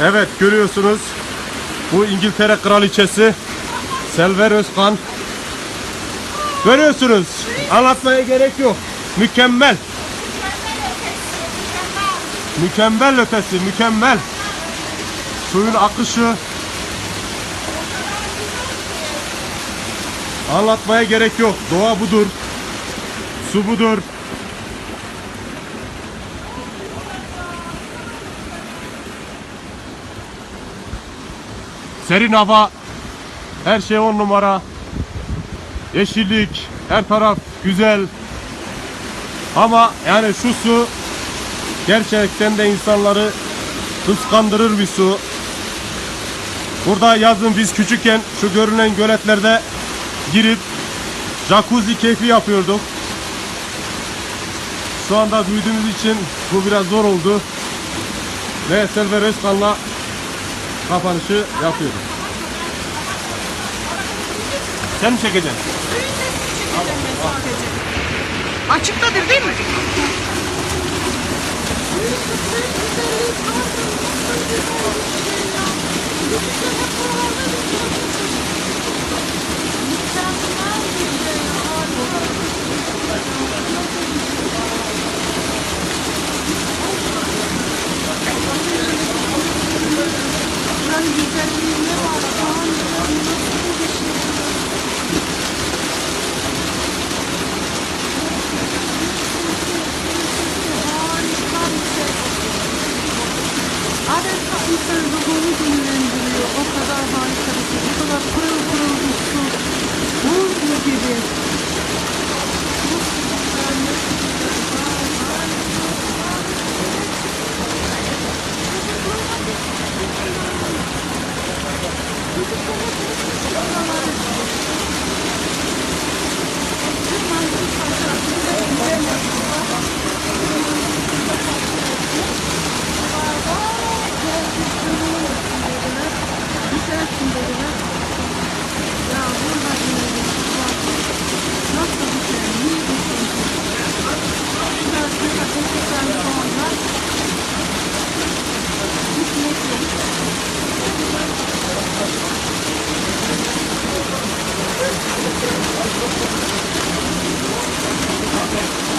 Evet, görüyorsunuz. Bu İngiltere Kraliçesi Selver Özkan. Görüyorsunuz. Anlatmaya gerek yok. Mükemmel. Mükemmel ötesi, mükemmel. Suyun akışı. Anlatmaya gerek yok. Doğa budur. Su budur. Serin hava. Her şey 10 numara. Yeşillik. Her taraf güzel. Ama yani şu su gerçekten de insanları kıskandırır bir su. Burada yazın biz küçükken şu görünen göletlerde girip jacuzzi keyfi yapıyorduk. Şu anda büyüdüğümüz için bu biraz zor oldu. Ve Selver Özkan'la kapanışı yapıyoruz. Sen mi çekeceksin? Açıktadır değil mi? Adeta insanın ruhunu dinlendiriyor. O kadar harika bir şey. O kadar pırıl pırıl bir su. Buz gibi.